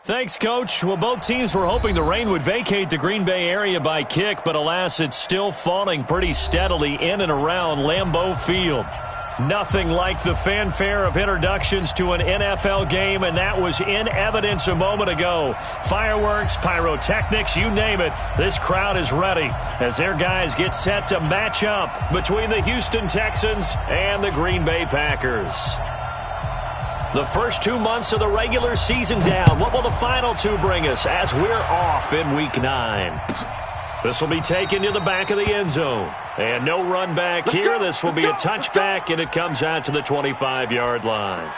Thanks, Coach. Well, both teams were hoping the rain would vacate the Green Bay area by kick, but alas, it's still falling pretty steadily in and around Lambeau Field. Nothing like the fanfare of introductions to an NFL game, and that was in evidence a moment ago. Fireworks, pyrotechnics, you name it. This crowd is ready as their guys get set to match up between the Houston Texans and the Green Bay Packers. The first 2 months of the regular season down. What will the final two bring us as we're off in Week 9? This will be taken to the back of the end zone. And no run back here. This will be a touchback, and it comes out to the 25-yard line.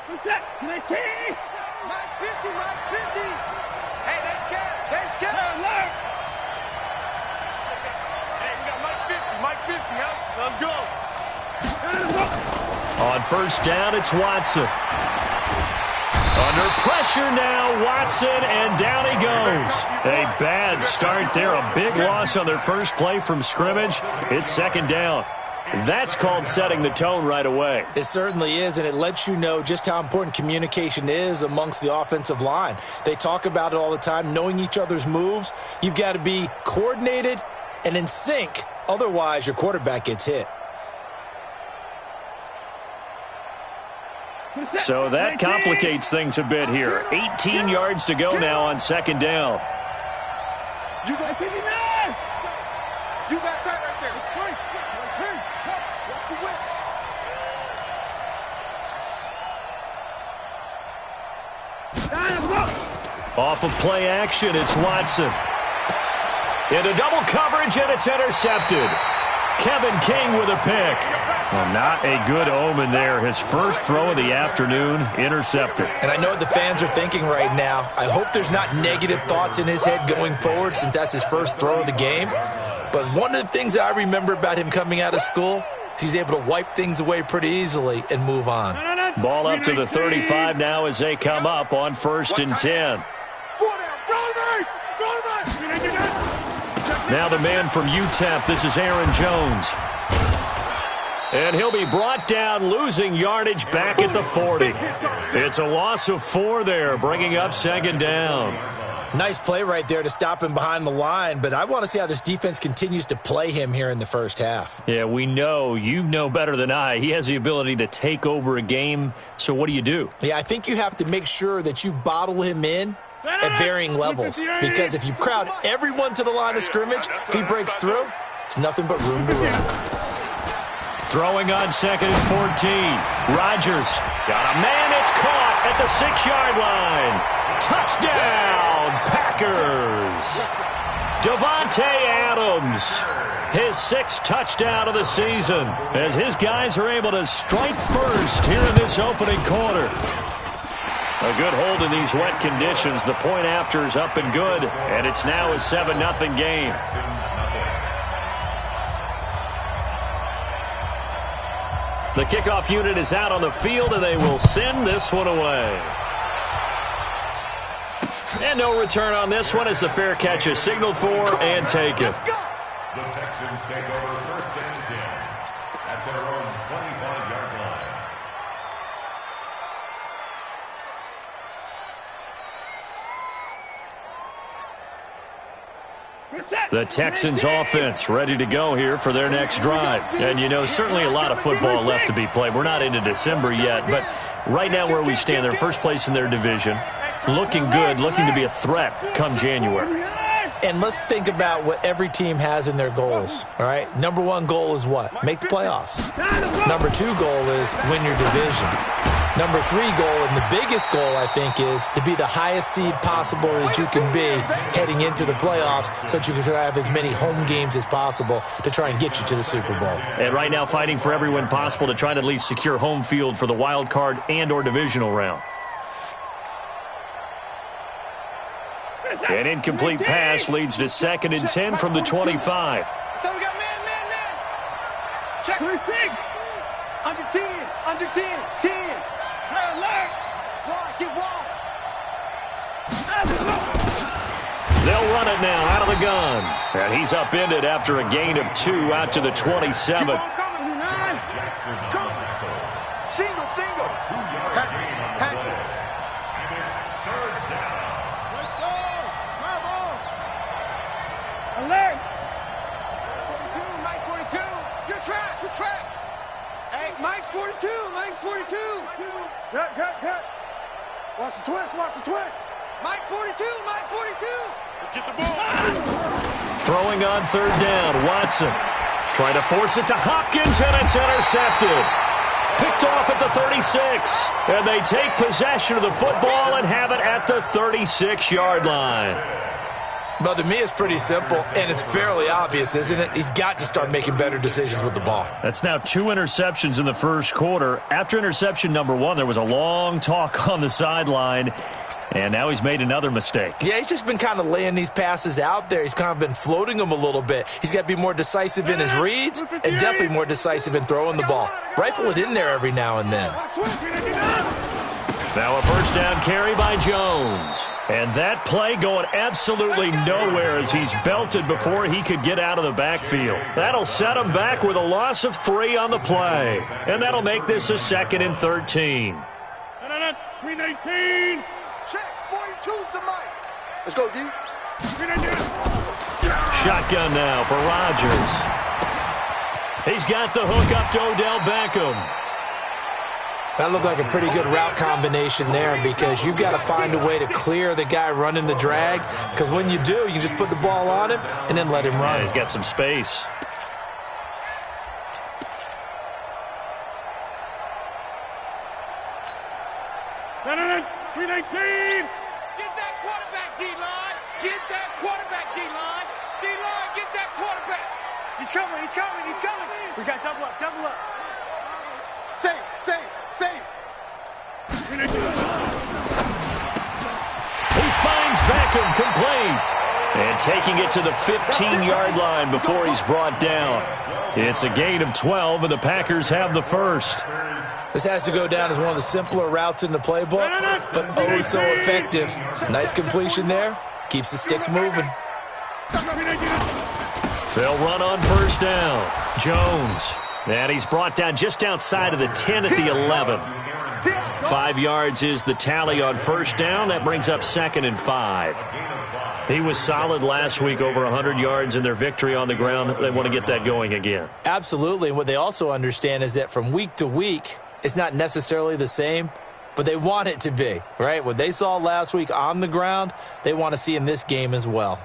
Who's that? 19! Mike 50, Mike 50! Hey, they're scared. They're scared. Alert! Hey, we got Mike 50, huh? Let's go. On first down, it's Watson. Under pressure now, Watson, and down he goes. A bad start there, a big loss on their first play from scrimmage. It's second down. That's called setting the tone right away. It certainly is, and it lets you know just how important communication is amongst the offensive line. They talk about it all the time, knowing each other's moves. You've got to be coordinated and in sync. Otherwise, your quarterback gets hit. So that complicates things a bit here. 18 yards to go now on second down. You got 59! You got time right there. It's free. Off of play action, it's Watson. Into double coverage, and it's intercepted. Kevin King with a pick. Well, not a good omen there. His first throw of the afternoon, intercepted. And I know what the fans are thinking right now. I hope there's not negative thoughts in his head going forward since that's his first throw of the game. But one of the things I remember about him coming out of school is he's able to wipe things away pretty easily and move on. Ball up to the 35 now as they come up on first and 10. Now the man from UTEP, this is Aaron Jones. And he'll be brought down, losing yardage back at the 40. It's a loss of 4 there, bringing up second down. Nice play right there to stop him behind the line, but I want to see how this defense continues to play him here in the first half. Yeah, we know. You know better than I. He has the ability to take over a game, so what do? Yeah, I think you have to make sure that you bottle him in at varying levels, because if you crowd everyone to the line of scrimmage, if he breaks through, it's nothing but room to run. Throwing on second and 14. Rodgers got a man. It's caught at the 6-yard line. Touchdown, Packers. Davante Adams, his 6th touchdown of the season, as his guys are able to strike first here in this opening quarter. A good hold in these wet conditions. The point after is up and good, and it's now a 7-0 game. The kickoff unit is out on the field, and they will send this one away. And no return on this one as the fair catch is signaled for and taken. The Texans take over first and 10 at their own 25-yard line. The Texans offense ready to go here for their next drive. And, you know, certainly a lot of football left to be played. We're not into December yet, but right now where we stand, they're first place in their division. Looking good, looking to be a threat come January. And let's think about what every team has in their goals, all right? Number 1 goal is what? Make the playoffs. Number 2 goal is win your division. Number 3 goal, and the biggest goal, I think, is to be the highest seed possible that you can be heading into the playoffs so that you can have as many home games as possible to try and get you to the Super Bowl. And right now fighting for every win possible to try to at least secure home field for the wild card and or divisional round. An incomplete pass leads to second and 10 from the 25. So we got man. Check. Under 10. Under 10. 10. Alert. Wide. Get wide. They'll run it now out of the gun. And he's upended after a gain of 2 out to the 27. Keep on coming. 9. Come. Single. Hatchet. And it's third down. Let's go. Come on. Alert. 42. Mike 42. Good track. Hey, Mike's 42. Cut. Watch the twist. Mike 42. Let's get the ball. Throwing on third down, Watson. Trying to force it to Hopkins, and it's intercepted. Picked off at the 36. And they take possession of the football and have it at the 36-yard line. But to me, it's pretty simple, and it's fairly obvious, isn't it? He's got to start making better decisions with the ball. That's now 2 interceptions in the first quarter. After interception number 1, there was a long talk on the sideline, and now he's made another mistake. Yeah, he's just been kind of laying these passes out there. He's kind of been floating them a little bit. He's got to be more decisive in his reads and definitely more decisive in throwing the ball. Rifle it in there every now and then. Now a first down carry by Jones. And that play going absolutely nowhere as he's belted before he could get out of the backfield. That'll set him back with a loss of 3 on the play. And that'll make this a 2nd and 13. Screen 18. Check. 42's the mic. Let's go, D. Shotgun now for Rodgers. He's got the hook up to Odell Beckham. That looked like a pretty good route combination there because you've got to find a way to clear the guy running the drag, because when you do, you just put the ball on him and then let him run. Yeah, he's got some space. Screen 18. Get that quarterback, D-line. Get that quarterback, D-line. D-line, get that quarterback. He's coming. We got double up. Save. He finds Beckham complete. And taking it to the 15-yard line before he's brought down. It's a gain of 12, and the Packers have the first. This has to go down as one of the simpler routes in the playbook, but oh so effective. Nice completion there. Keeps the sticks moving. They'll run on first down. Jones. And he's brought down just outside of the 10 at the 11. 5 yards is the tally on first down. That brings up 2nd and 5. He was solid last week, over 100 yards in their victory on the ground. They want to get that going again. Absolutely. And what they also understand is that from week to week, it's not necessarily the same, but they want it to be, right? What they saw last week on the ground, they want to see in this game as well.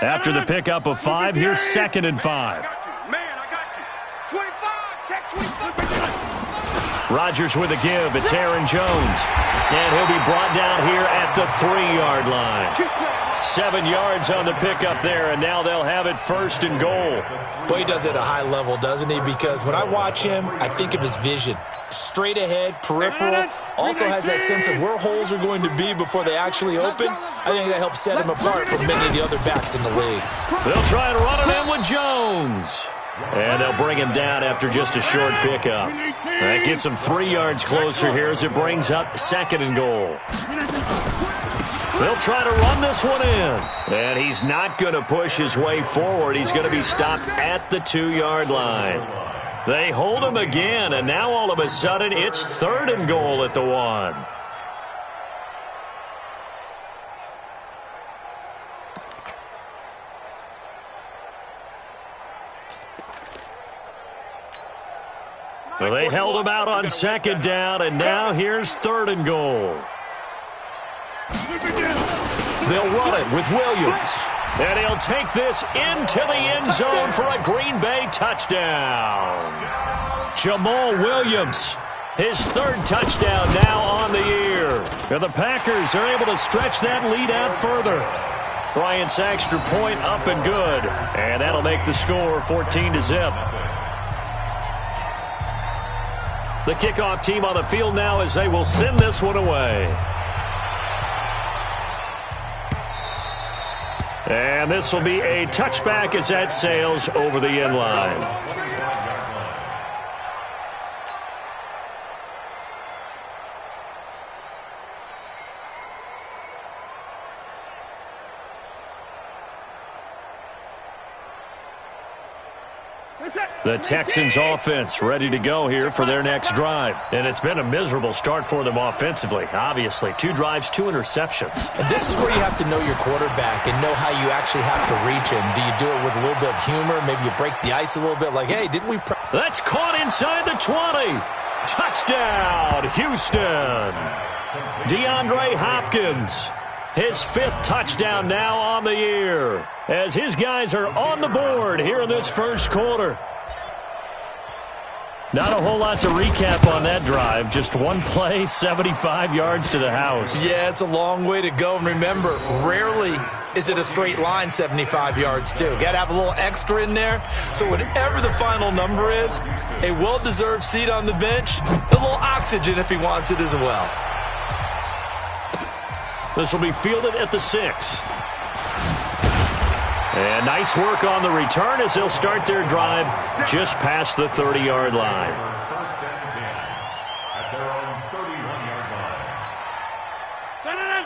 After the pickup of 5, here's 2nd and 5. I got you. 25. Check 25. Rodgers with a give. It's Aaron Jones. And he'll be brought down here at the 3-yard line. 7 yards on the pickup there, and now they'll have it 1st and goal. Boy, he does it at a high level, doesn't he? Because when I watch him, I think of his vision. Straight ahead, peripheral, also has that sense of where holes are going to be before they actually open. I think that helps set him apart from many of the other backs in the league. They'll try and run it in with Jones. And they'll bring him down after just a short pickup. That gets him 3 yards closer here as it brings up 2nd and goal. They'll try to run this one in. And he's not going to push his way forward. He's going to be stopped at the 2-yard line. They hold him again, and now all of a sudden it's 3rd and goal at the 1. Well, they held him out on 2nd down, and now here's 3rd and goal. They'll run it with Williams. And he'll take this into the end zone for a Green Bay touchdown. Jamal Williams, his 3rd touchdown now on the year. And the Packers are able to stretch that lead out further. Bryant's extra point up and good. And that'll make the score 14-0. The kickoff team on the field now as they will send this one away. And this will be a touchback as that sails over the end line. The Texans offense ready to go here for their next drive. And it's been a miserable start for them offensively, obviously. 2 drives, 2 interceptions. And this is where you have to know your quarterback and know how you actually have to reach him. Do you do it with a little bit of humor? Maybe you break the ice a little bit like, hey, didn't we... That's caught inside the 20. Touchdown, Houston. DeAndre Hopkins. His 5th touchdown now on the year as his guys are on the board here in this first quarter. Not a whole lot to recap on that drive. Just one play, 75 yards to the house. Yeah, it's a long way to go. And remember, rarely is it a straight line 75 yards, too. Got to have a little extra in there. So whatever the final number is, a well-deserved seat on the bench, a little oxygen if he wants it as well. This will be fielded at the 6. And nice work on the return as they'll start their drive just past the 30-yard line. First and 10 at their own 31-yard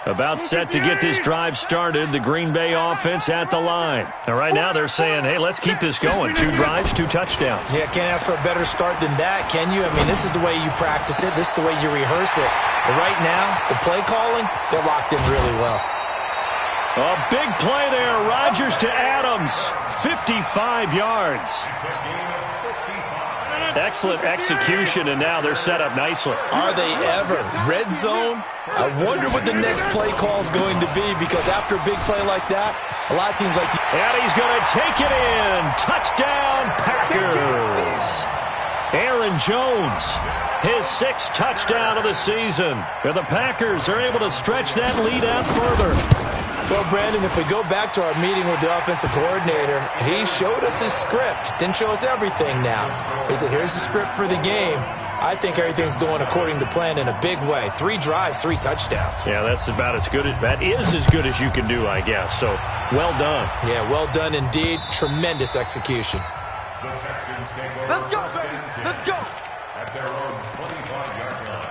line. About set to get this drive started, the Green Bay offense at the line. And right now they're saying, hey, let's keep this going. 2 drives, 2 touchdowns. Yeah, can't ask for a better start than that, can you? I mean, this is the way you practice it. This is the way you rehearse it. But right now, the play calling, they're locked in really well. A big play there. Rodgers to Adams. 55 yards. Excellent execution, and now they're set up nicely. Are they ever? Red zone? I wonder what the next play call is going to be, because after a big play like that, a lot of teams like to... And he's going to take it in. Touchdown, Packers. Aaron Jones, his 6th touchdown of the season. And the Packers are able to stretch that lead out further. Well, Brandon, if we go back to our meeting with the offensive coordinator, he showed us his script. Didn't show us everything now. He said, here's the script for the game. I think everything's going according to plan in a big way. 3 drives, 3 touchdowns. Yeah, that's about as good. That is as good as you can do, I guess. So, well done. Yeah, well done indeed. Tremendous execution. The Texans take over. Let's go, baby. Let's go. At their own 25-yard line.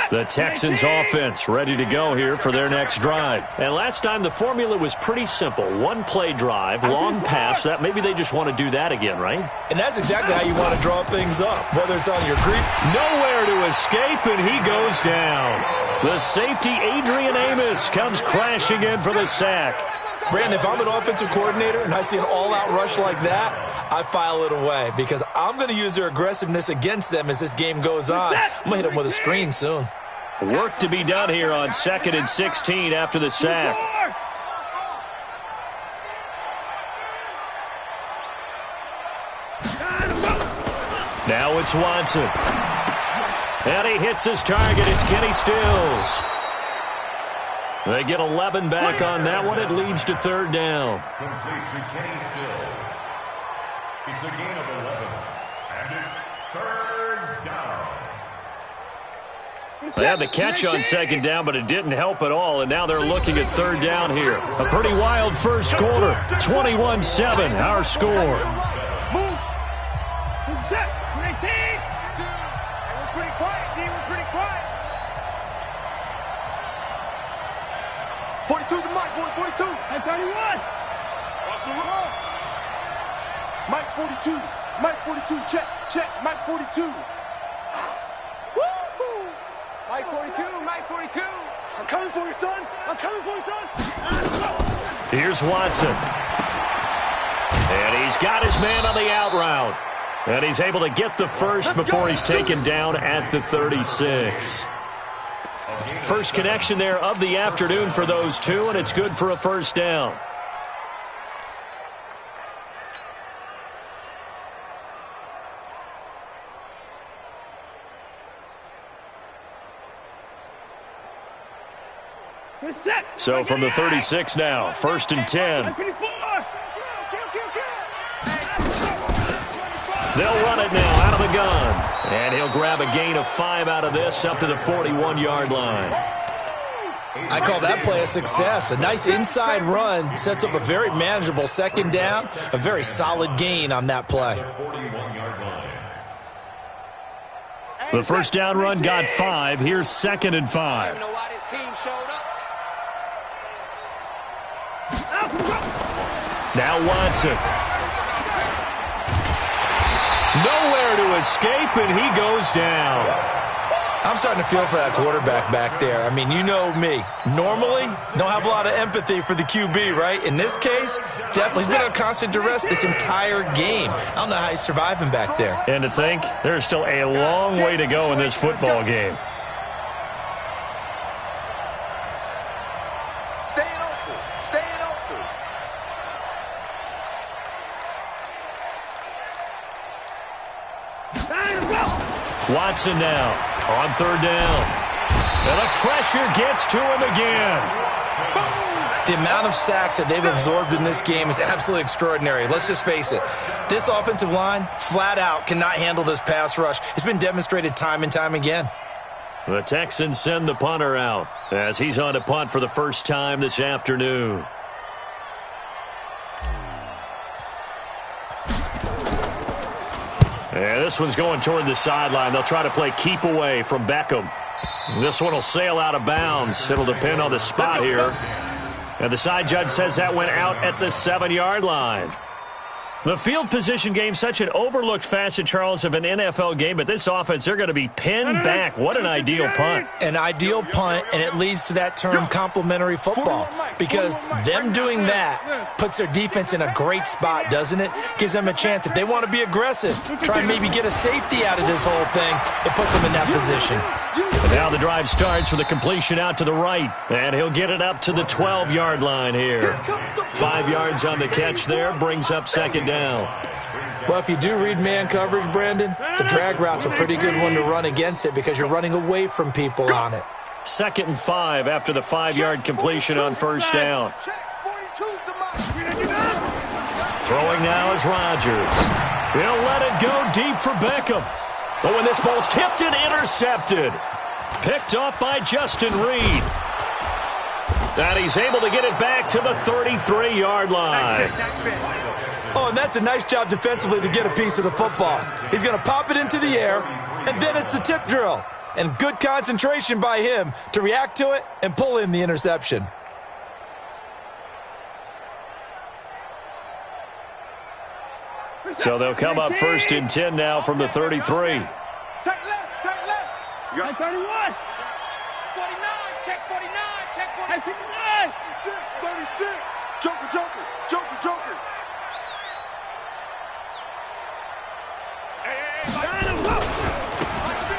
The Texans offense ready to go here for their next drive. And last time the formula was pretty simple. 1-play drive, long pass. That maybe they just want to do that again, right? And that's exactly how you want to draw things up, whether it's on your Greek. Nowhere to escape, and he goes down. The safety, Adrian Amos, comes crashing in for the sack. Brandon, if I'm an offensive coordinator and I see an all-out rush like that, I file it away, because I'm going to use their aggressiveness against them as this game goes on. I'm going to hit them with a screen soon. Work to be done here on 2nd and 16 after the sack. Now it's Watson. And he hits his target. It's Kenny Stills. They get 11 back on that one. It leads to 3rd down. Complete to Kenny Stills. It's a gain of 11. And it's 3rd down. They had the catch on 2nd down, but it didn't help at all. And now they're looking at 3rd down here. A pretty wild first quarter. 21-7, our score. Move. Set. 19. We're pretty quiet, D. We're pretty quiet. 42 to Mike, boys. 42. And 31. Watch the run. Mike 42. Mike 42. Check. Check. Mike 42. Woo-hoo. Mike 42. Mike 42. I'm coming for you, son. I'm coming for you, son. Here's Watson. And he's got his man on the out route. And he's able to get the first before he's taken down at the 36. First connection there of the afternoon for those two, and it's good for a first down. So from the 36 now, 1st and 10. They'll run it now out of the gun. And he'll grab a gain of 5 out of this up to the 41-yard line. I call that play a success. A nice inside run sets up a very manageable 2nd down. A very solid gain on that play. The 1st down run got 5. Here's 2nd and 5. Now Watson. Nowhere to escape, and he goes down. I'm starting to feel for that quarterback back there. I mean, you know me. Normally, don't have a lot of empathy for the QB, right? In this case, definitely. He's been under constant duress this entire game. I don't know how he's surviving back there. And to think, there's still a long way to go in this football game. Staying open. Staying open. Watson now on 3rd down. And the pressure gets to him again. The amount of sacks that they've absorbed in this game is absolutely extraordinary. Let's just face it. This offensive line, flat out, cannot handle this pass rush. It's been demonstrated time and time again. The Texans send the punter out as he's on to punt for the first time this afternoon. And this one's going toward the sideline. They'll try to play keep away from Beckham. This one will sail out of bounds. It'll depend on the spot here. And the side judge says that went out at the 7-yard line. The field position game, such an overlooked facet, Charles, of an NFL game, but this offense, they're going to be pinned back. What an ideal punt. An ideal punt, and it leads to that term complementary football, because them doing that puts their defense in a great spot, doesn't it? Gives them a chance. If they want to be aggressive, try and maybe get a safety out of this whole thing, it puts them in that position. And now the drive starts with a completion out to the right, and he'll get it up to the 12-yard line here. 5 yards on the catch there, brings up 2nd down. Well, if you do read man coverage, Brandon, the drag route's a pretty good one to run against it because you're running away from people on it. 2nd and 5 after the 5-yard completion on 1st down. Throwing now is Rodgers. He'll let it go deep for Beckham. But when this ball's tipped and intercepted, picked off by Justin Reed. And he's able to get it back to the 33-yard line. Oh, and that's a nice job defensively to get a piece of the football. He's going to pop it into the air, and then it's the tip drill. And good concentration by him to react to it and pull in the interception. So they'll come up 1st and 10 now from the 33. Take left, take left. You got 31. 49, check 49, check 49. 36. Joker, joker, joker, joker.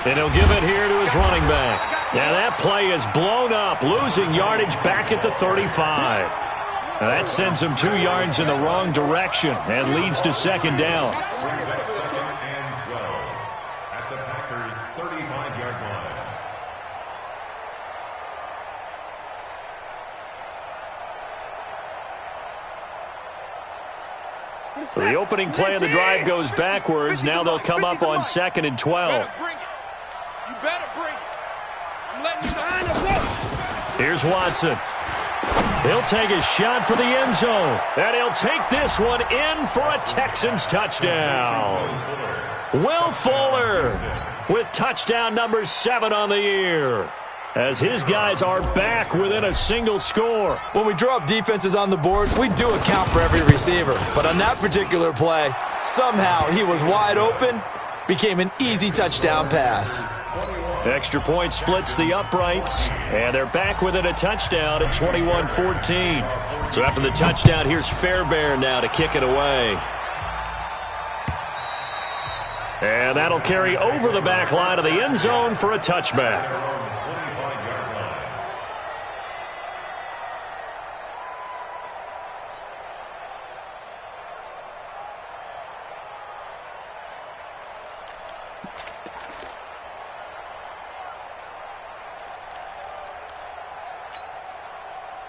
And he'll give it here to his running back. Now that play is blown up, losing yardage back at the 35. Now that sends him 2 yards in the wrong direction and leads to 2nd down. 2nd and 12 at the Packers' 35-yard line. So the opening play of the drive goes backwards. Now they'll come up on 2nd and 12. You better bring it. I'm letting you know. Here's Watson. He'll take a shot for the end zone. And he'll take this one in for a Texans touchdown. Will Fuller with touchdown number 7 on the year, as his guys are back within a single score. When we draw up defenses on the board, we do account for every receiver. But on that particular play, somehow he was wide open, became an easy touchdown pass. Extra point splits the uprights, and they're back within a touchdown at 21-14. So after the touchdown, here's Fairbairn now to kick it away. And that'll carry over the back line of the end zone for a touchback.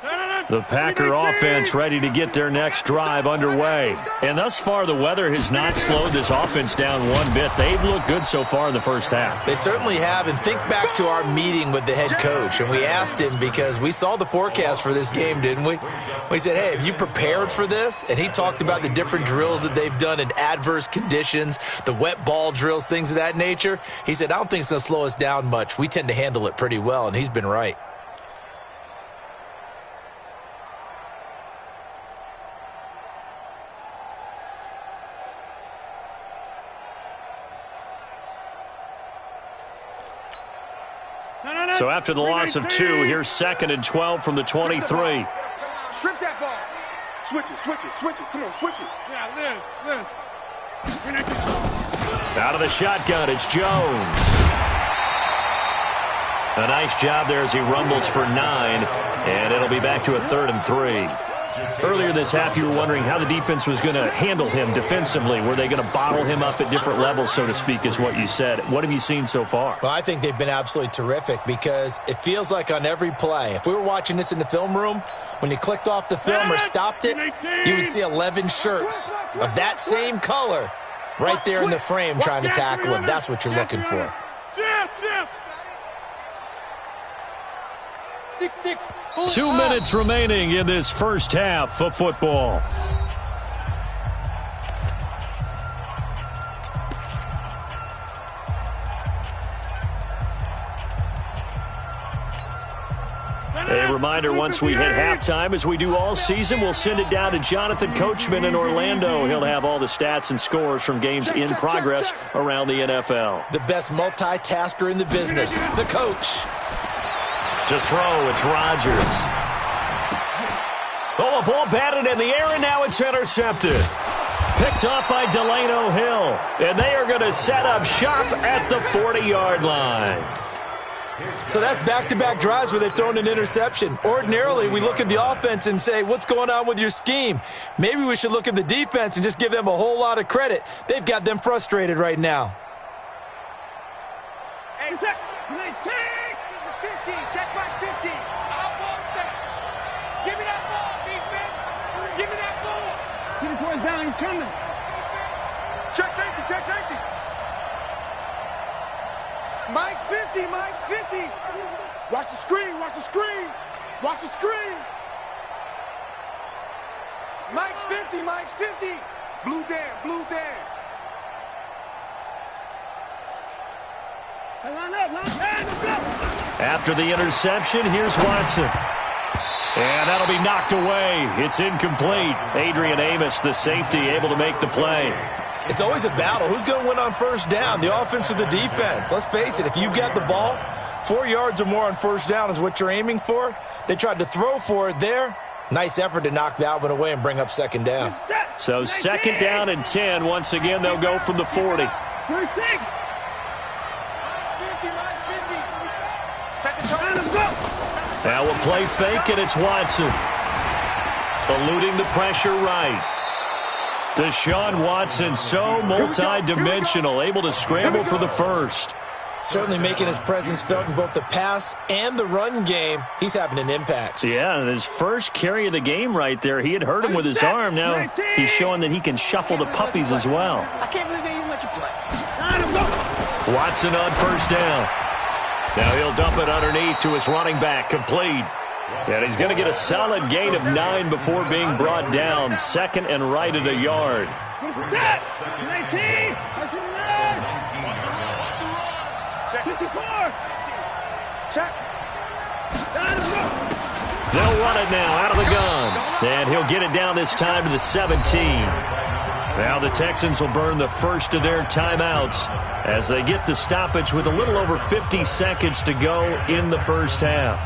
The Packer offense ready to get their next drive underway. And thus far, the weather has not slowed this offense down one bit. They've looked good so far in the first half. They certainly have. And think back to our meeting with the head coach. And we asked him because we saw the forecast for this game, didn't we? We said, hey, have you prepared for this? And he talked about the different drills that they've done in adverse conditions, the wet ball drills, things of that nature. He said, I don't think it's going to slow us down much. We tend to handle it pretty well. And he's been right. So after the loss of 2, here's 2nd and 12 from the 23. Strip that ball. Switch it. Come on, switch it. Yeah, Liz. Out of the shotgun, it's Jones. A nice job there as he rumbles for 9, and it'll be back to a 3rd and 3. Earlier this half, you were wondering how the defense was going to handle him defensively. Were they going to bottle him up at different levels, so to speak, is what you said. What have you seen so far? Well, I think they've been absolutely terrific because it feels like on every play, if we were watching this in the film room, when you clicked off the film or stopped it, you would see 11 shirts of that same color right there in the frame trying to tackle him. That's what you're looking for. 2 minutes remaining in this first half of football. A reminder, once we hit halftime, as we do all season, we'll send it down to Jonathan Coachman in Orlando. He'll have all the stats and scores from games in progress around the NFL. The best multitasker in the business, the coach. To throw, it's Rodgers. Oh, a ball batted in the air, and now it's intercepted. Picked off by Delano Hill, and they are going to set up shop at the 40-yard line. So that's back-to-back drives where they've thrown an interception. Ordinarily, we look at the offense and say, what's going on with your scheme? Maybe we should look at the defense and just give them a whole lot of credit. They've got them frustrated right now. Hey, 19! 50, check my 50. I want that. Give me that ball, defense. Give me that ball. Get the boys down, he's coming. Check safety. Mike's 50. Watch the screen. Mike's 50. Blue Dan. After the interception, here's Watson. And that'll be knocked away. It's incomplete. Adrian Amos, the safety, able to make the play. It's always a battle. Who's going to win on first down, the offense or the defense? Let's face it, if you've got the ball, 4 yards or more on first down is what you're aiming for. They tried to throw for it there. Nice effort to knock that one away and bring up second down. So 2nd down and 10. Once again, they'll go from the 40. Now we'll play fake, and it's Watson. Eluding the pressure right. Deshaun Watson, so multi-dimensional, able to scramble for the first. Certainly making his presence felt in both the pass and the run game. He's having an impact. Yeah, and his first carry of the game right there, he had hurt him with his arm. Now he's showing that he can shuffle the puppies as well. I can't believe they even let you play. Watson on first down. Now he'll dump it underneath to his running back, complete. And he's going to get a solid gain of 9 before being brought down. 2nd and right at a yard. 19! 54! Check. They'll run it now out of the gun. And he'll get it down this time to the 17. Now the Texans will burn the first of their timeouts as they get the stoppage with a little over 50 seconds to go in the first half.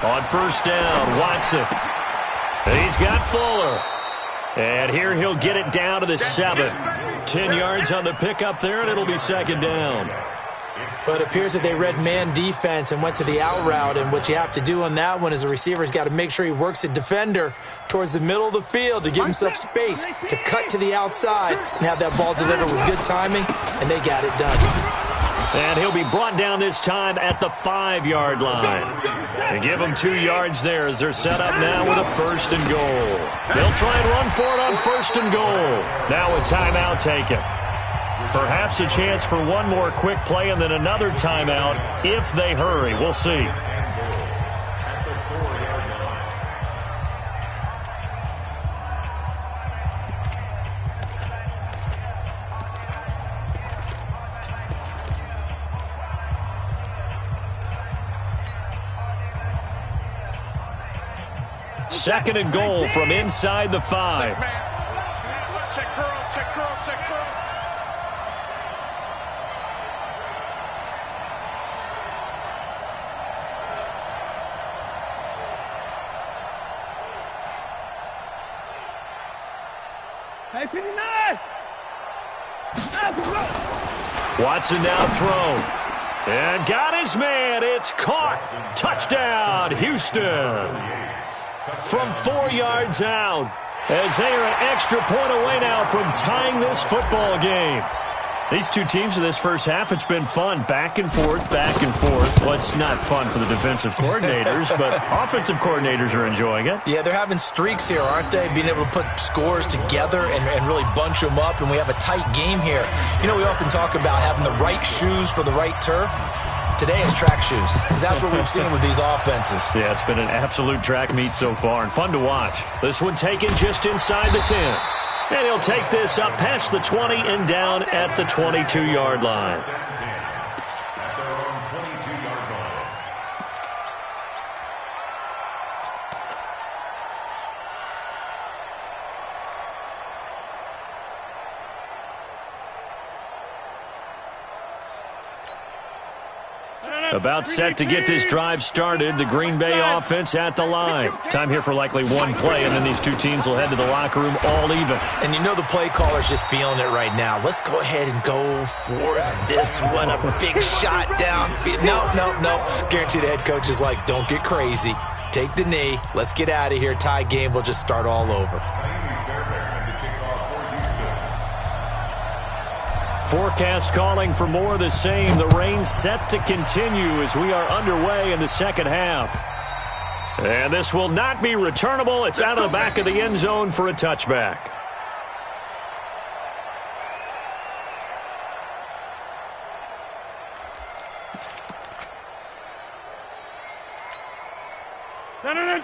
On first down, Watson. He's got Fuller. And here he'll get it down to the 7. 10 yards on the pickup there, and it'll be 2nd down. But it appears that they read man defense and went to the out route, and what you have to do on that one is the receiver's got to make sure he works the defender towards the middle of the field to give himself space to cut to the outside and have that ball delivered with good timing, and they got it done. And he'll be brought down this time at the 5-yard line. They give him 2 yards there as they're set up now with a 1st and goal. They'll try and run for it on 1st and goal. Now a timeout taken. Perhaps a chance for one more quick play and then another timeout if they hurry. We'll see. Second and goal from inside the 5. Check curls, check curls, check curls. Hey, 59! Watson now thrown. And got his man. It's caught. Touchdown, Houston. From 4 yards out, as they are an extra point away now from tying this football game. These two teams in this first half, it's been fun. Back and forth, back and forth. Well, it's not fun for the defensive coordinators, but offensive coordinators are enjoying it. Yeah, they're having streaks here, aren't they? Being able to put scores together and really bunch them up, and we have a tight game here. You know, we often talk about having the right shoes for the right turf. Today it's track shoes. That's what we've seen with these offenses. Yeah, it's been an absolute track meet so far and fun to watch. This one taken just inside the 10. And he'll take this up past the 20 and down at the 22-yard line. About set to get this drive started. The Green Bay offense at the line. Time here for likely one play, and then these two teams will head to the locker room all even. And you know the play caller's just feeling it right now. Let's go ahead and go for this one. A big shot downfield. No. Guarantee the head coach is like, don't get crazy. Take the knee. Let's get out of here. Tie game. We'll just start all over. Forecast calling for more of the same. The rain set to continue as we are underway in the second half. And this will not be returnable. It's out of the back of the end zone for a touchback.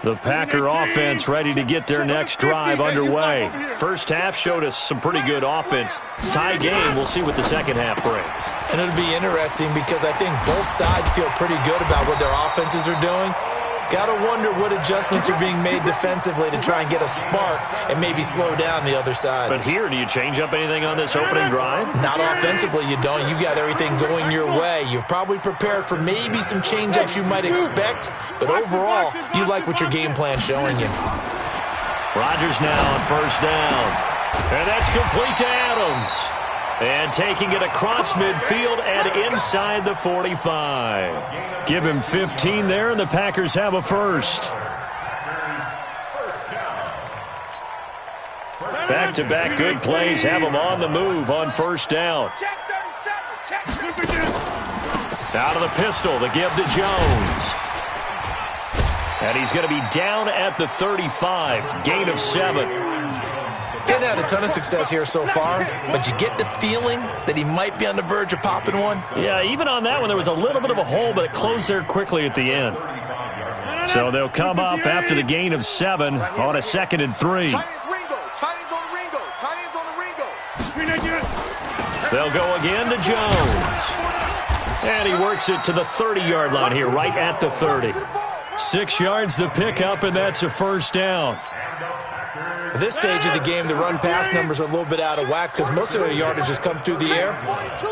The Packer offense ready to get their next drive underway. First half showed us some pretty good offense. Tie game, we'll see what the second half brings. And it'll be interesting because I think both sides feel pretty good about what their offenses are doing. Got to wonder what adjustments are being made defensively to try and get a spark and maybe slow down the other side. But here, do you change up anything on this opening drive? Not offensively, you don't. You've got everything going your way. You've probably prepared for maybe some change-ups you might expect, but overall, you like what your game plan's showing you. Rodgers now on first down. And that's complete to Adams. And taking it across midfield and inside the 45. Give him 15 there, and the Packers have a first. Back-to-back good plays have them on the move on first down. Out of the pistol, the give to Jones. And he's going to be down at the 35, gain of 7. Hadn't had a ton of success here so far, but you get the feeling that he might be on the verge of popping one. Yeah, even on that one, there was a little bit of a hole, but it closed there quickly at the end. So they'll come up after the gain of 7 on a 2nd and 3. They'll go again to Jones. And he works it to the 30-yard line here, right at the 30. 6 yards the pickup, and that's a first down. At this stage of the game, the run-pass numbers are a little bit out of whack because most of the yardage has come through the air.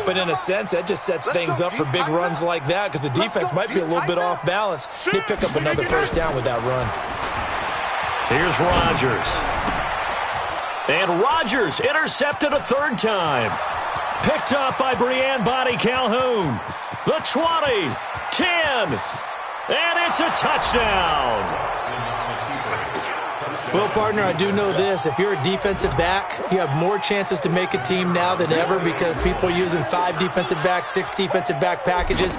But in a sense, that just sets things up for big runs like that because the defense might be a little bit off balance. They pick up another first down with that run. Here's Rodgers. And Rodgers intercepted a third time. Picked up by Breanne Body Calhoun. The 20, 10, and it's a touchdown. Well, partner, I do know this. If you're a defensive back, you have more chances to make a team now than ever because people are using 5 defensive backs, 6 defensive back packages.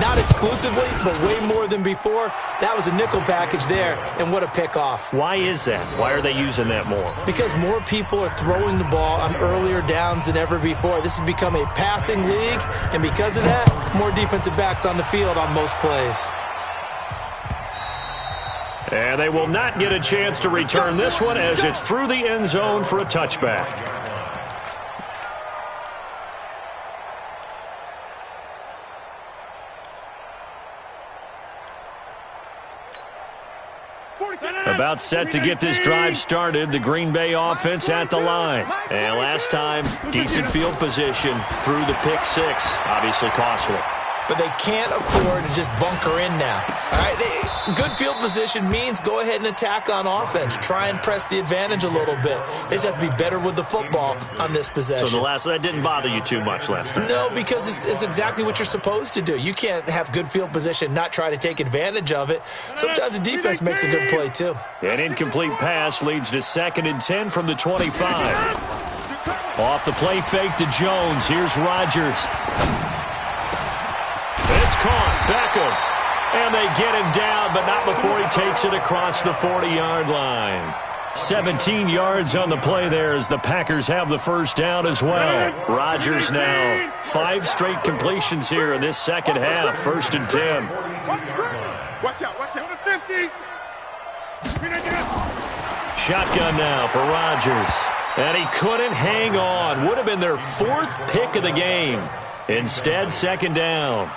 Not exclusively, but way more than before. That was a nickel package there, and what a pickoff. Why is that? Why are they using that more? Because more people are throwing the ball on earlier downs than ever before. This has become a passing league, and because of that, more defensive backs on the field on most plays. And they will not get a chance to return this one as it's through the end zone for a touchback. About set to get this drive started, the Green Bay offense at the line. And last time, decent field position through the pick 6, obviously costly. But they can't afford to just bunker in now. All right, good field position means go ahead and attack on offense. Try and press the advantage a little bit. They just have to be better with the football on this possession. So that didn't bother you too much last time? No, because it's exactly what you're supposed to do. You can't have good field position, not try to take advantage of it. Sometimes the defense makes a good play too. An incomplete pass leads to 2nd and 10 from the 25. Off the play fake to Jones. Here's Rodgers. It's caught. Beckham. And they get him down, but not before he takes it across the 40-yard line. 17 yards on the play there as the Packers have the first down as well. Rodgers now 5 straight completions here in this second half. 1st and 10. Watch out, watch out. 50. Shotgun now for Rodgers. And he couldn't hang on. Would have been their 4th pick of the game. Instead, 2nd down.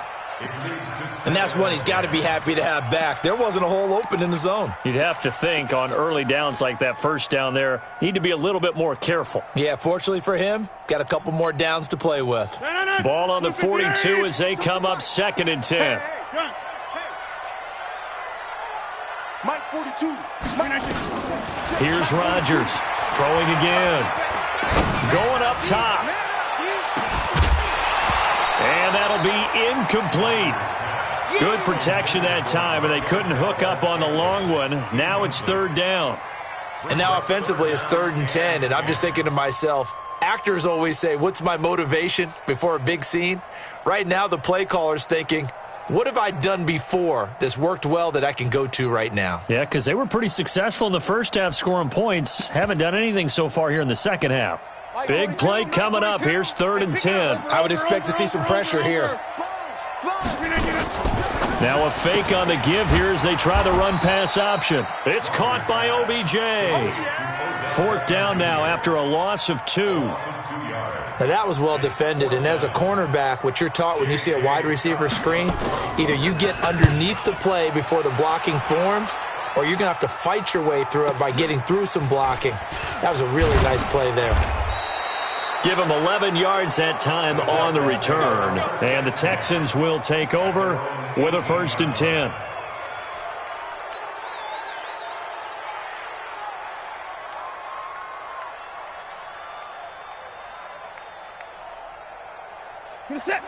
And that's one he's got to be happy to have back. There wasn't a hole open in the zone. You'd have to think on early downs like that first down there, need to be a little bit more careful. Yeah, fortunately for him, got a couple more downs to play with. Ball on the 42 as they come up 2nd and 10. Mike 42. Here's Rodgers throwing again. Going up top. And that'll be incomplete. Good protection that time, and they couldn't hook up on the long one. Now it's 3rd down. And now offensively it's 3rd and 10, and I'm just thinking to myself, actors always say, what's my motivation before a big scene? Right now the play caller's thinking, what have I done before that's worked well that I can go to right now? Yeah, because they were pretty successful in the first half scoring points. Haven't done anything so far here in the second half. Big play coming up. Here's 3rd and 10. I would expect to see some pressure here. Now a fake on the give here as they try the run-pass option. It's caught by OBJ. 4th down now after a loss of 2. Now that was well defended, and as a cornerback, what you're taught when you see a wide receiver screen, either you get underneath the play before the blocking forms, or you're going to have to fight your way through it by getting through some blocking. That was a really nice play there. Give him 11 yards that time on the return. And the Texans will take over with a 1st and 10.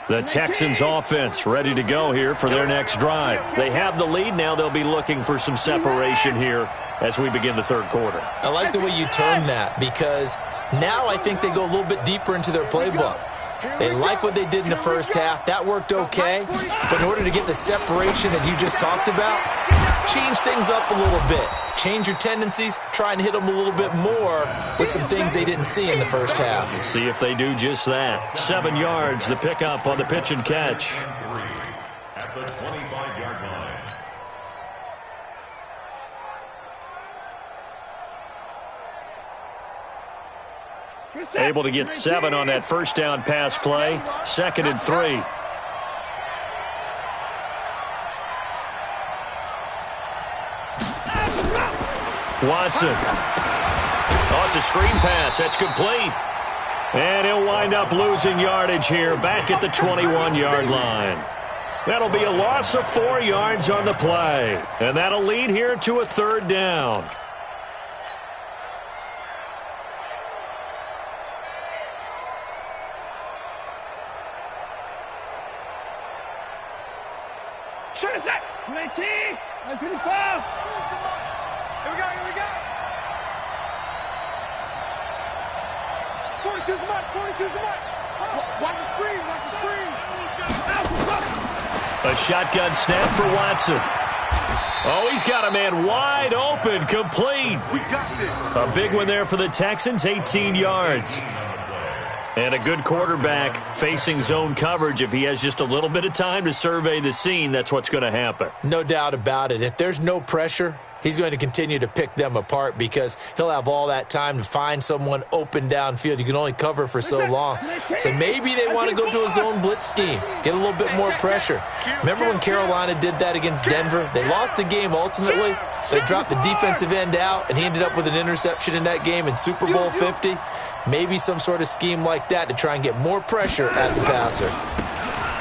The Texans offense ready to go here for their next drive. They have the lead now. They'll be looking for some separation here as we begin the 3rd quarter. I like the way you turn that because now I think they go a little bit deeper into their playbook. They like what they did in the first half. That worked okay. But in order to get the separation that you just talked about, change things up a little bit. Change your tendencies. Try and hit them a little bit more with some things they didn't see in the first half. See if they do just that. 7 yards, the pickup on the pitch and catch. At the 25-yard line. Able to get 7 on that first down pass play. 2nd and 3. Watson. Oh, it's a screen pass. That's complete. And he'll wind up losing yardage here back at the 21-yard line. That'll be a loss of 4 yards on the play. And that'll lead here to a 3rd down. Shoot us that. 19. 25. Here we go. 42's the mark. 42's the mark. Watch the screen. A shotgun snap for Watson. Oh, he's got a man wide open, complete. We got this. A big one there for the Texans, 18 yards. And a good quarterback facing zone coverage. If he has just a little bit of time to survey the scene, that's what's going to happen. No doubt about it. If there's no pressure, he's going to continue to pick them apart because he'll have all that time to find someone open downfield. You can only cover for so long. So maybe they want to go to a zone blitz scheme, get a little bit more pressure. Remember when Carolina did that against Denver? They lost the game ultimately. They dropped the defensive end out, and he ended up with an interception in that game in Super Bowl 50. Maybe some sort of scheme like that to try and get more pressure at the passer.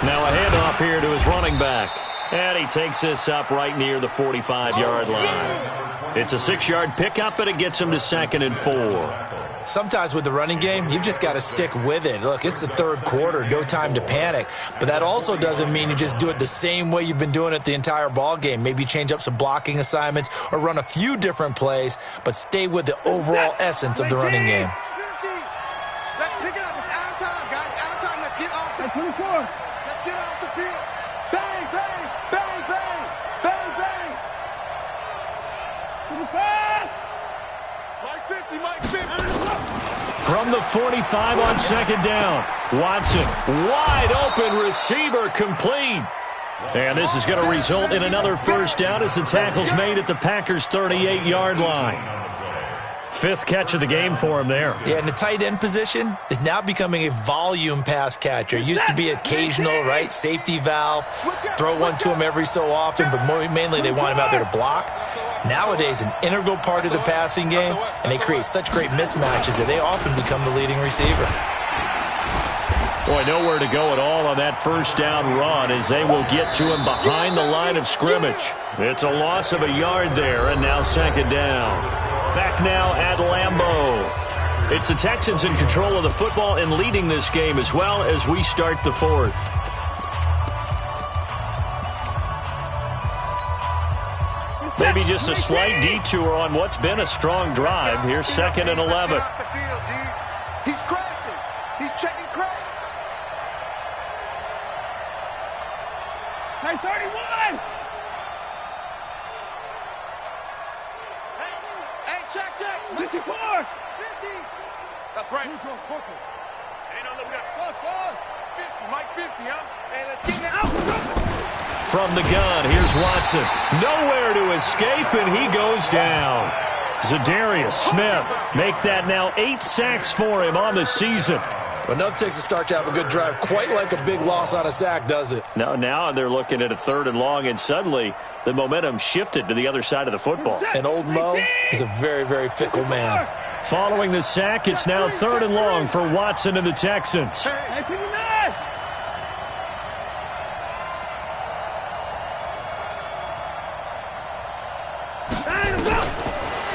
Now a handoff here to his running back. And he takes this up right near the 45-yard line. It's a 6-yard pickup, and it gets him to 2nd and 4. Sometimes with the running game, you've just got to stick with it. Look, it's the third quarter, no time to panic. But that also doesn't mean you just do it the same way you've been doing it the entire ball game. Maybe change up some blocking assignments or run a few different plays, but stay with the overall essence of the running game. Let's pick it up. It's out of time, guys. Out of time. Let's get off the 24. Let's get off the field. Bang, bang, bang, bang, bang, bang. 25. Mike 50. From the 45 on 2nd down. Watson, wide open receiver, complete. And this is going to result in another first down as the tackle's made at the Packers' 38-yard line. 5th catch of the game for him there. Yeah, and the tight end position is now becoming a volume pass catcher. It used to be occasional, right, safety valve, throw one to him every so often, but mainly they want him out there to block. Nowadays, an integral part of the passing game, and they create such great mismatches that they often become the leading receiver. Boy, nowhere to go at all on that first down run as they will get to him behind the line of scrimmage. It's a loss of a yard there, and now 2nd down. Back now at Lambeau. It's the Texans in control of the football and leading this game as well as we start the 4th. Maybe just a slight detour on what's been a strong drive. Here's 2nd and 11. He's crashing. He's checking crash. Hey, 31. Check. 54. 50. That's right. Hey, no, look, we got pause. 50. Mike 50, huh? Hey, let's get it out. From the gun, here's Watson. Nowhere to escape, and he goes down. Zadarius Smith make that now 8 sacks for him on the season. Well, nothing takes a start to have a good drive quite like a big loss on a sack, does it? Now they're looking at a 3rd and long, and suddenly the momentum shifted to the other side of the football. And old Mo is a very, very fickle man. Following the sack, it's now 3rd and long for Watson and the Texans. Hey, 59.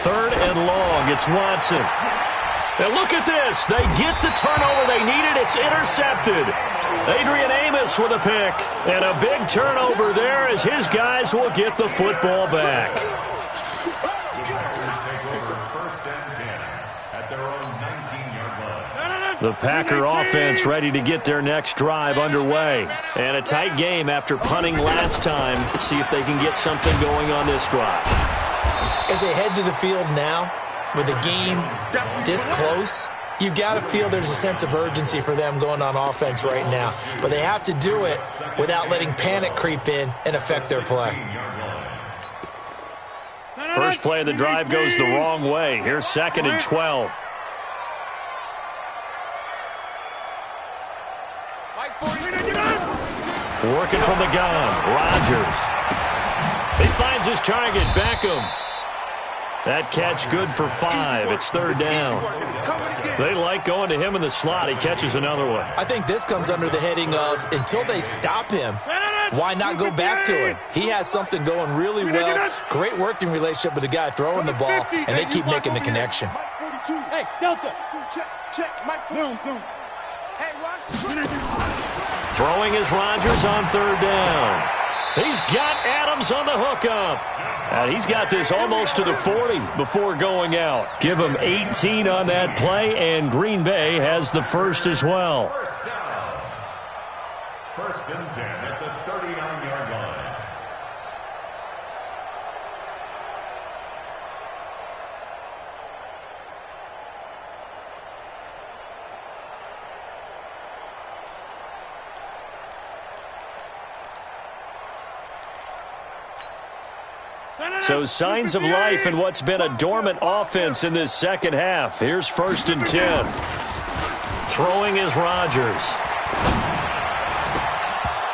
3rd and long, it's Watson. And look at this. They get the turnover they needed. It's intercepted. Adrian Amos with a pick. And a big turnover there as his guys will get the football back. The Packer offense ready to get their next drive underway. And a tight game after punting last time. See if they can get something going on this drive. As they head to the field now, with the game this close, you've got to feel there's a sense of urgency for them going on offense right now. But they have to do it without letting panic creep in and affect their play. First play of the drive goes the wrong way. Here's 2nd and 12. Working from the gun, Rodgers. He finds his target, Beckham. That catch good for 5. It's 3rd down. They like going to him in the slot. He catches another one. I think this comes under the heading of until they stop him, why not go back to him? He has something going really well. Great working relationship with the guy throwing the ball, and they keep making the connection. Hey, Delta. Check. Mike, boom. Hey, Throwing is Rodgers on 3rd down. He's got Adams on the hookup. And he's got this almost to the 40 before going out. Give him 18 on that play, and Green Bay has the first as well. First down. First and 10 at the 39-yard line. So signs of life in what's been a dormant offense in this second half. Here's first and 10. Throwing is Rodgers.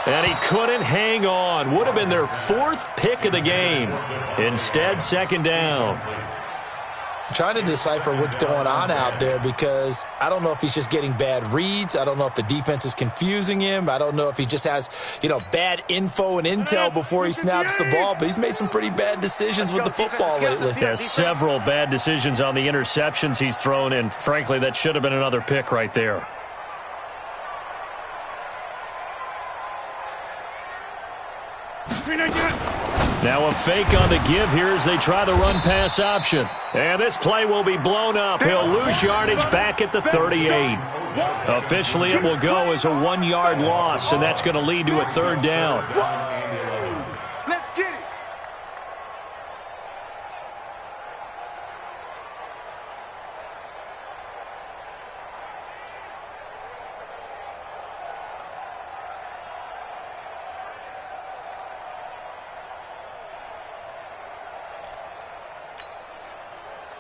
And he couldn't hang on. Would have been their fourth pick of the game. Instead, second down. I'm trying to decipher what's going on out there because I don't know if he's just getting bad reads. I don't know if the defense is confusing him. I don't know if he just has, bad info and intel before he snaps the ball. But he's made some pretty bad decisions with the football lately. There's several bad decisions on the interceptions he's thrown, and frankly, that should have been another pick right there. Now a fake on the give here as they try the run-pass option. And this play will be blown up. He'll lose yardage back at the 38. Officially, it will go as a 1-yard loss, and that's going to lead to a third down. Let's get it.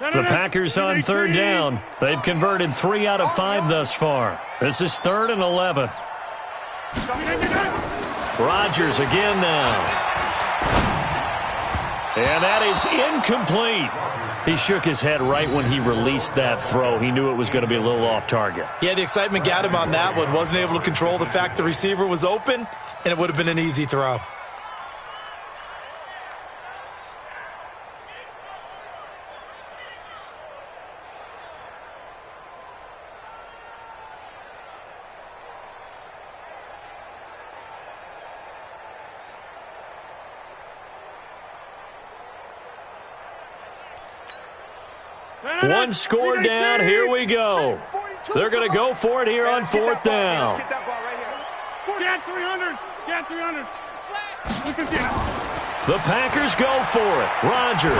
The Packers on third down. They've converted 3 out of 5 thus far. This is 3rd and 11. Rodgers again now. And that is incomplete. He shook his head right when he released that throw. He knew it was going to be a little off target. Yeah, the excitement got him on that one. Wasn't able to control the fact the receiver was open, and it would have been an easy throw. One score down. Here we go. They're going to go for it here on 4th down. Get 300. Get 300. The Packers go for it. Rodgers.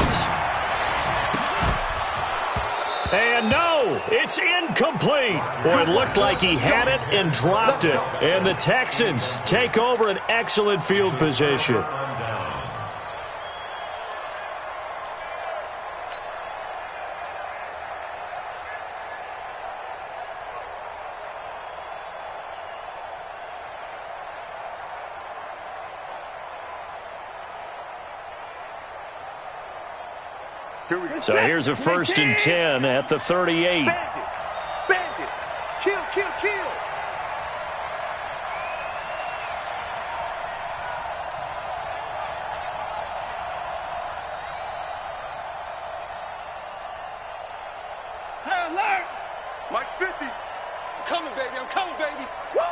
And no, it's incomplete. Boy, it looked like he had it and dropped it. And the Texans take over an excellent field position. So here's a 1st and 10 at the 38. Bandit. Kill, kill, kill. Hey, alert. Mike's 50. I'm coming, baby. I'm coming, baby. Woo!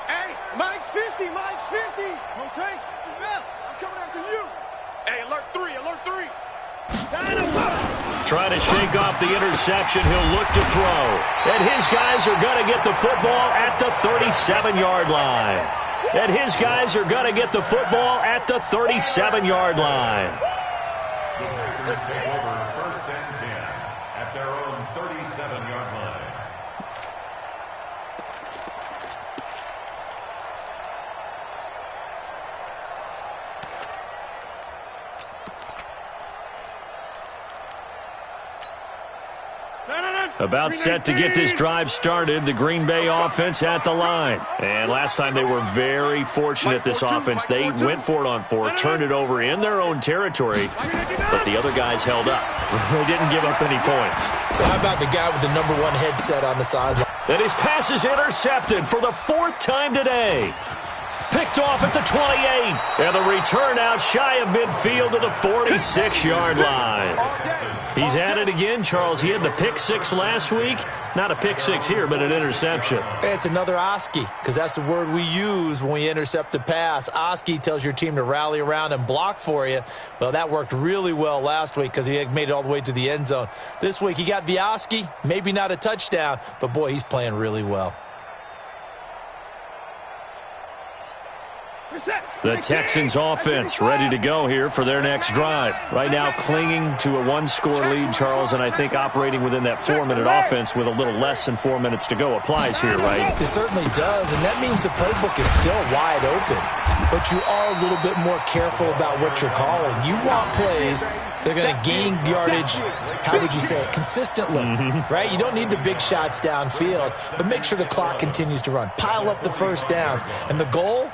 Hey, Mike's 50. Mike's 50. Rotate. I'm coming after you. Hey, alert 3. Alert 3. Trying to shake off the interception. He'll look to throw. And his guys are going to get the football at the 37-yard line. And his guys are going to get the football at the 37-yard line. The Packers take over 1st and 10 at their own 37-yard line. About set to get this drive started, the Green Bay offense at the line. And last time they were very fortunate, this offense. They went for it on 4, turned it over in their own territory, but the other guys held up. They didn't give up any points. So how about the guy with the number 1 headset on the sideline? And his pass is intercepted for the 4th time today. Picked off at the 28. And the return out shy of midfield to the 46-yard line. He's at it again, Charles. He had the pick six last week. Not a pick six here, but an interception. It's another Oski, because that's the word we use when we intercept a pass. Oski tells your team to rally around and block for you. Well, that worked really well last week because he had made it all the way to the end zone. This week, he got the Oski, maybe not a touchdown, but, boy, he's playing really well. The Texans offense ready to go here for their next drive. Right now clinging to a one-score lead, Charles, and I think operating within that 4-minute offense with a little less than 4 minutes to go applies here, right? It certainly does, and that means the playbook is still wide open. But you are a little bit more careful about what you're calling. You want plays that are going to gain yardage, how would you say it, consistently, right? You don't need the big shots downfield, but make sure the clock continues to run. Pile up the first downs, and the goal?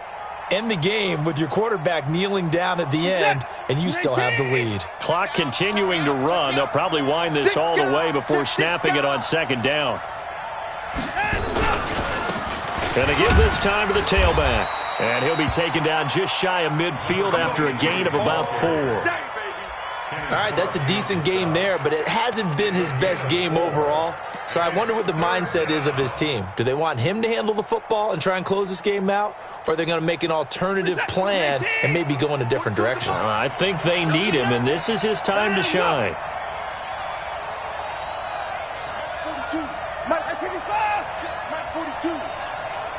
End the game with your quarterback kneeling down at the end, and you still have the lead. Clock continuing to run. They'll probably wind this all the way before snapping it on second down. Going to give this time to the tailback. And he'll be taken down just shy of midfield after a gain of about 4. All right, that's a decent game there, but it hasn't been his best game overall. So I wonder what the mindset is of his team. Do they want him to handle the football and try and close this game out? Or are they going to make an alternative plan and maybe go in a different direction? I think they need him, and this is his time to shine. 42. Mike 55. Mike 42.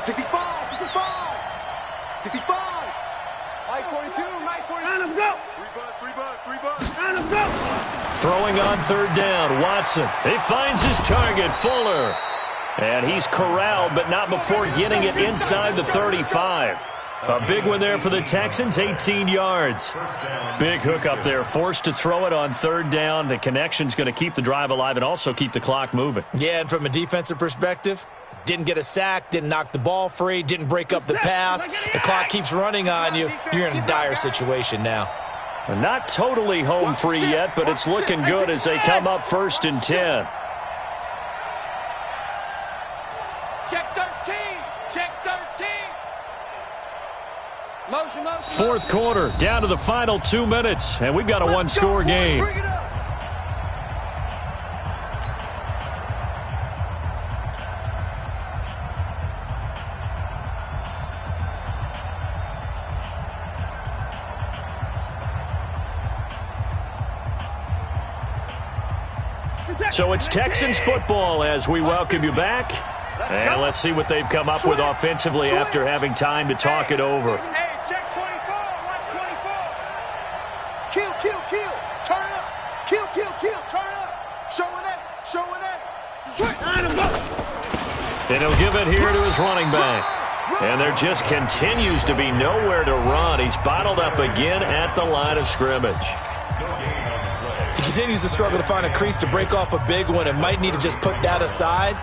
65. 65. 65. Mike 42. Mike 42. Let him go. 3 bucks. Let him go. Throwing on third down, Watson. He finds his target, Fuller. And he's corralled, but not before getting it inside the 35. A big one there for the Texans, 18 yards. Big hook up there, forced to throw it on third down. The connection's going to keep the drive alive and also keep the clock moving. Yeah, and from a defensive perspective, didn't get a sack, didn't knock the ball free, didn't break up the pass. The clock keeps running on you. You're in a dire situation now. Not totally home free yet, but it's looking good as they come up 1st and 10. Check 13. Check 13. Motion. Fourth quarter, down to the final 2 minutes, and we've got a one-score game. Bring it up. So it's Texans football as we welcome you back. And let's see what they've come up with offensively after having time to talk it over. Hey, check 24. Watch 24. Kill. Turn it up. Kill. Turn it up. Showing that. And he'll give it here to his running back. And there just continues to be nowhere to run. He's bottled up again at the line of scrimmage. He continues to struggle to find a crease to break off a big one and might need to just put that aside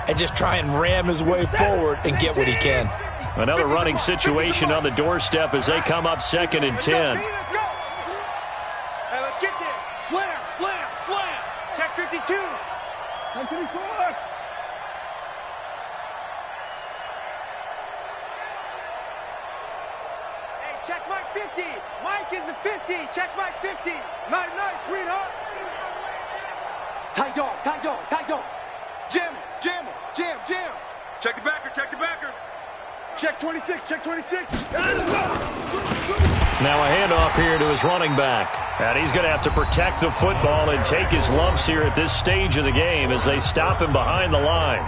and just try and ram his way forward and get what he can. Another running situation on the doorstep as they come up 2nd and 10. Let's go. Hey, let's get there. Slam. Check 52. Check 54. Hey, check Mike 50. Mike is a 50. Check Mike 50. Nice, sweetheart. Tight dog. Jam. Check the backer. Check 26. Now a handoff here to his running back. And he's going to have to protect the football and take his lumps here at this stage of the game as they stop him behind the line.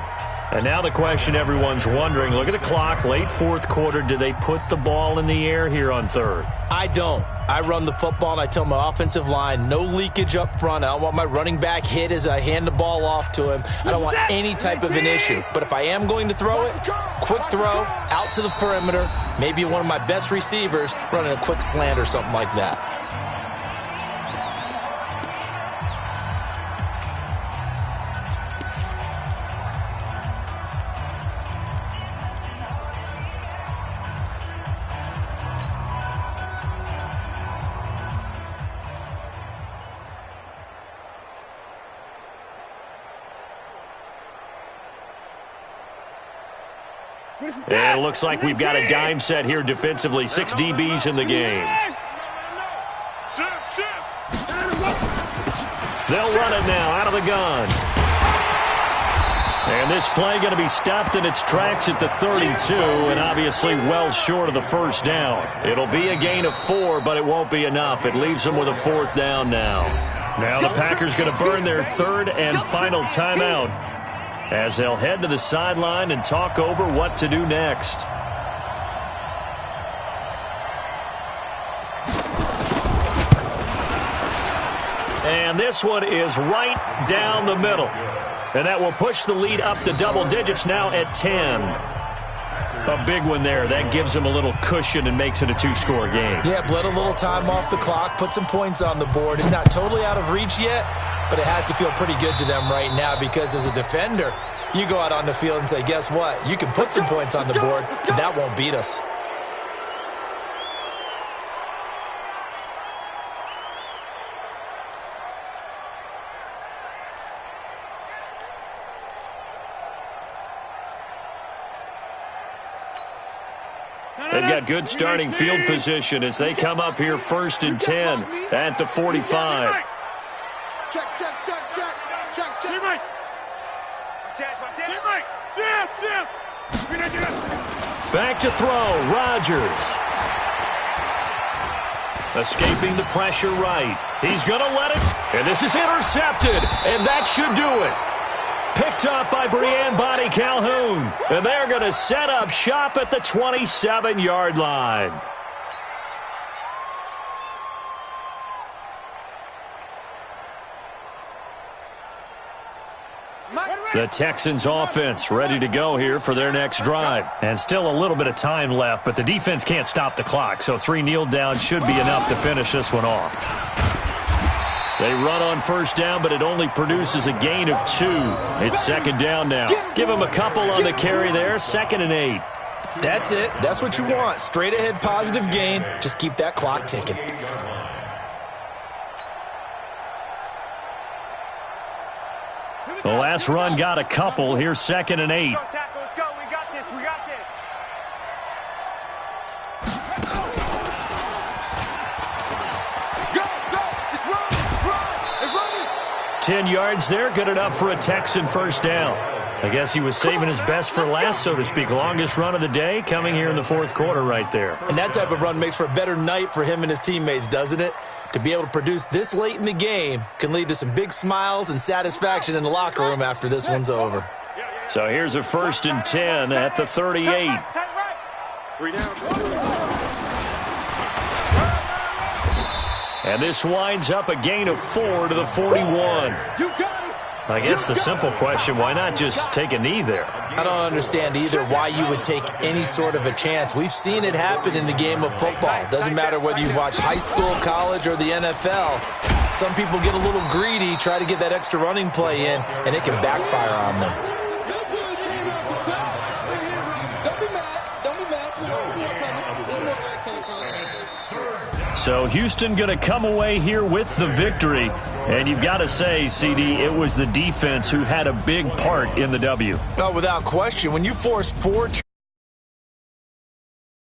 And now the question everyone's wondering, look at the clock, late fourth quarter, do they put the ball in the air here on third? I don't. I run the football, and I tell my offensive line, no leakage up front. I don't want my running back hit as I hand the ball off to him. I don't want any type of an issue. But if I am going to throw it, quick throw, out to the perimeter, maybe one of my best receivers running a quick slant or something like that. And it looks like we've got a dime set here defensively. 6 DBs in the game. They'll run it now out of the gun. And this play going to be stopped in its tracks at the 32, and obviously well short of the first down. It'll be a gain of 4, but it won't be enough. It leaves them with a 4th down now. Now the Packers going to burn their 3rd and final timeout as they'll head to the sideline and talk over what to do next. And this one is right down the middle. And that will push the lead up to double digits now at 10. A big one there. That gives them a little cushion and makes it a 2-score game. Yeah, bled a little time off the clock, put some points on the board. It's not totally out of reach yet, but it has to feel pretty good to them right now because as a defender, you go out on the field and say, guess what? You can put some points on the board, but that won't beat us. They've got good starting field position as they come up here 1st and 10 at the 45. Check. Back to throw, Rodgers. Escaping the pressure right. He's going to let it, and this is intercepted, and that should do it. Picked up by Brianne Bonnie Calhoun. And they're going to set up shop at the 27-yard line. The Texans offense ready to go here for their next drive. And still a little bit of time left, but the defense can't stop the clock. So 3 kneel downs should be enough to finish this one off. They run on 1st down, but it only produces a gain of 2. It's 2nd down now. Give them a couple on the carry there. 2nd and 8. That's it. That's what you want. Straight ahead positive gain. Just keep that clock ticking. The last run got a couple. Here's 2nd and 8. Let's go. We got this. 10 yards there, good enough for a Texan 1st down. I guess he was saving his best for last, so to speak. Longest run of the day coming here in the 4th quarter right there. And that type of run makes for a better night for him and his teammates, doesn't it? To be able to produce this late in the game can lead to some big smiles and satisfaction in the locker room after this one's over. So here's a 1st and 10 at the 38. 3 down. And this winds up a gain of 4 to the 41. I guess the simple question, why not just take a knee there? I don't understand either why you would take any sort of a chance. We've seen it happen in the game of football. Doesn't matter whether you watch high school, college, or the NFL. Some people get a little greedy, try to get that extra running play in, and it can backfire on them. So Houston going to come away here with the victory. And you've got to say, CD, it was the defense who had a big part in the W. Oh, without question. When you force 4